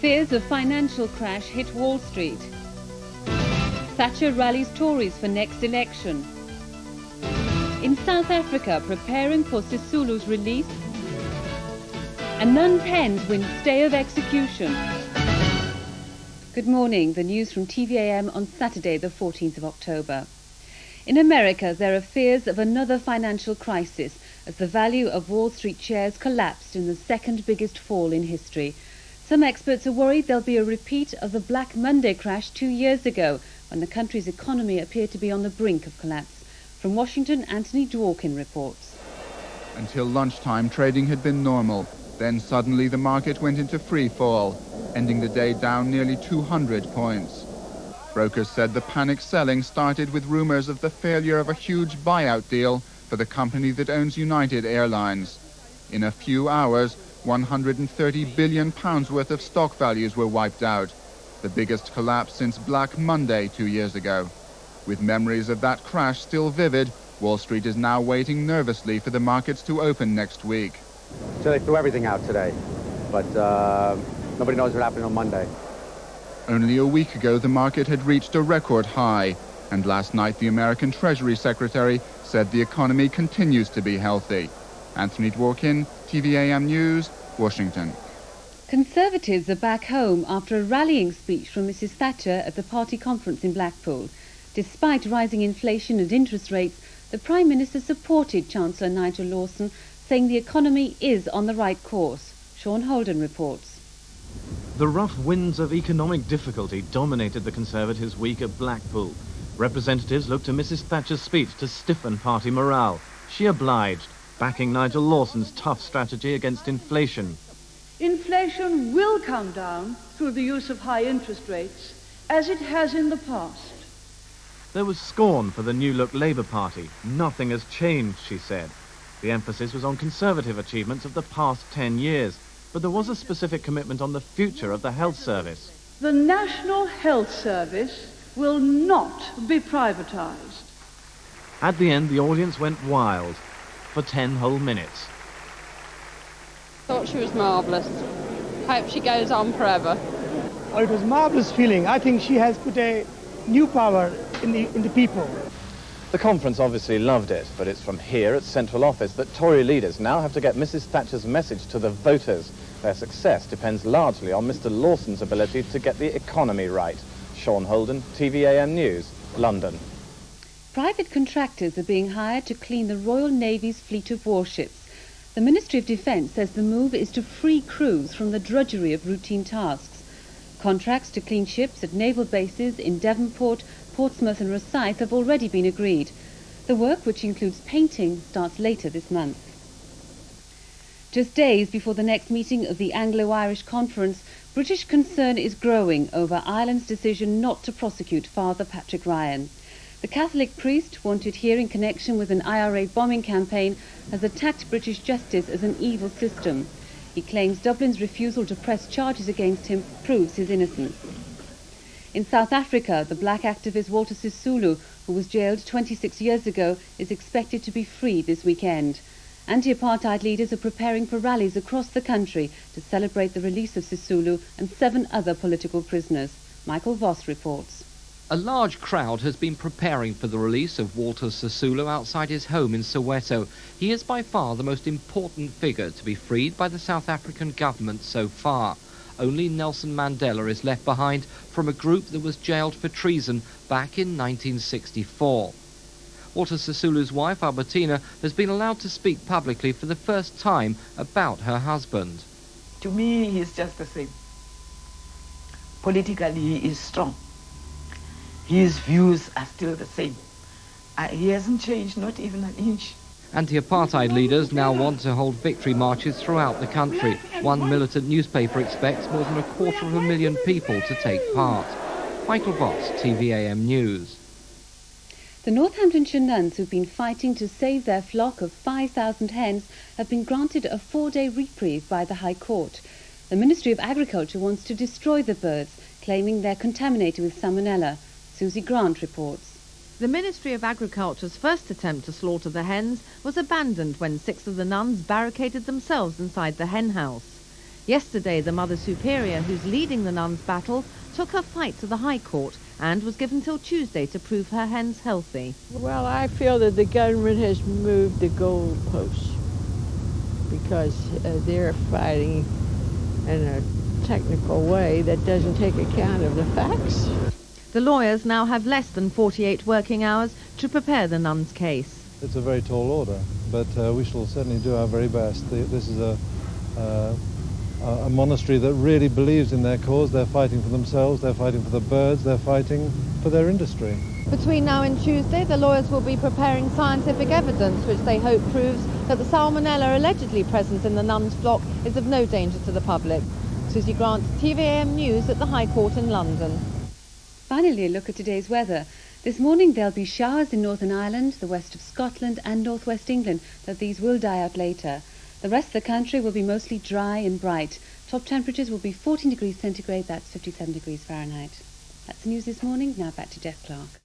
Fears of financial crash hit Wall Street. Thatcher rallies Tories for next election. In South Africa, preparing for Sisulu's release. And Nun's hens win stay of execution. Good morning, the news from TVAM on Saturday the 14th of October. In America, there are fears of another financial crisis as the value of Wall Street shares collapsed in the second biggest fall in history. Some experts are worried there'll be a repeat of the Black Monday crash 2 years ago, when the country's economy appeared to be on the brink of collapse. From Washington, Anthony Dworkin reports. Until lunchtime, trading had been normal. Then suddenly the market went into free fall, ending the day down nearly 200 points. Brokers said the panic selling started with rumors of the failure of a huge buyout deal for the company that owns United Airlines. In a few hours, £130 billion worth of stock values were wiped out, the biggest collapse since Black Monday 2 years ago. With memories of that crash still vivid, Wall Street is now waiting nervously for the markets to open next week. So they threw everything out today, but nobody knows what happened on Monday. Only a week ago, the market had reached a record high, and last night the American Treasury Secretary said the economy continues to be healthy. Anthony Dworkin, TVAM News, Washington. Conservatives are back home after a rallying speech from Mrs Thatcher at the party conference in Blackpool. Despite rising inflation and interest rates, the Prime Minister supported Chancellor Nigel Lawson, saying the economy is on the right course. Sean Holden reports. The rough winds of economic difficulty dominated the Conservatives' week at Blackpool. Representatives looked to Mrs Thatcher's speech to stiffen party morale. She obliged, backing Nigel Lawson's tough strategy against inflation. Inflation will come down through the use of high interest rates, as it has in the past. There was scorn for the new-look Labour Party. Nothing has changed, she said. The emphasis was on Conservative achievements of the past 10 years, but there was a specific commitment on the future of the health service. The National Health Service will not be privatised. At the end, the audience went wild for 10 whole minutes. Thought she was marvellous. Hope she goes on forever. Oh, it was a marvellous feeling. I think she has put a new power in the people. The conference obviously loved it, but it's from here at Central Office that Tory leaders now have to get Mrs Thatcher's message to the voters. Their success depends largely on Mr Lawson's ability to get the economy right. Sean Holden, TVAM News, London. Private contractors are being hired to clean the Royal Navy's fleet of warships. The Ministry of Defence says the move is to free crews from the drudgery of routine tasks. Contracts to clean ships at naval bases in Devonport, Portsmouth and Rosyth have already been agreed. The work, which includes painting, starts later this month. Just days before the next meeting of the Anglo-Irish Conference, British concern is growing over Ireland's decision not to prosecute Father Patrick Ryan. The Catholic priest, wanted here in connection with an IRA bombing campaign, has attacked British justice as an evil system. He claims Dublin's refusal to press charges against him proves his innocence. In South Africa, the black activist Walter Sisulu, who was jailed 26 years ago, is expected to be freed this weekend. Anti-apartheid leaders are preparing for rallies across the country to celebrate the release of Sisulu and 7 other political prisoners. Michael Voss reports. A large crowd has been preparing for the release of Walter Sisulu outside his home in Soweto. He is by far the most important figure to be freed by the South African government so far. Only Nelson Mandela is left behind from a group that was jailed for treason back in 1964. Walter Sisulu's wife, Albertina, has been allowed to speak publicly for the first time about her husband. To me, he's just the same. Politically, he is strong. His views are still the same. He hasn't changed, not even an inch. Anti-apartheid leaders now want to hold victory marches throughout the country. One militant newspaper expects more than 250,000 people to take part. Michael Voss, TVAM News. The Northamptonshire nuns who've been fighting to save their flock of 5,000 hens have been granted a 4-day reprieve by the High Court. The Ministry of Agriculture wants to destroy the birds, claiming they're contaminated with salmonella. Susie Grant reports. The Ministry of Agriculture's first attempt to slaughter the hens was abandoned when 6 of the nuns barricaded themselves inside the hen house. Yesterday, the Mother Superior, who's leading the nuns' battle, took her fight to the High Court and was given till Tuesday to prove her hen's healthy. Well, I feel that the government has moved the goalposts because they're fighting in a technical way that doesn't take account of the facts. The lawyers now have less than 48 working hours to prepare the nuns' case. It's a very tall order, but we shall certainly do our very best. This is a monastery that really believes in their cause. They're fighting for themselves, they're fighting for the birds, they're fighting for their industry. Between now and Tuesday, the lawyers will be preparing scientific evidence which they hope proves that the salmonella allegedly present in the nuns' flock is of no danger to the public. Susie Grant, TVAM News at the High Court in London. Finally, a look at today's weather. This morning there'll be showers in Northern Ireland, the west of Scotland and northwest England, though these will die out later. The rest of the country will be mostly dry and bright. Top temperatures will be 14 degrees centigrade, that's 57 degrees Fahrenheit. That's the news this morning. Now back to Jeff Clark.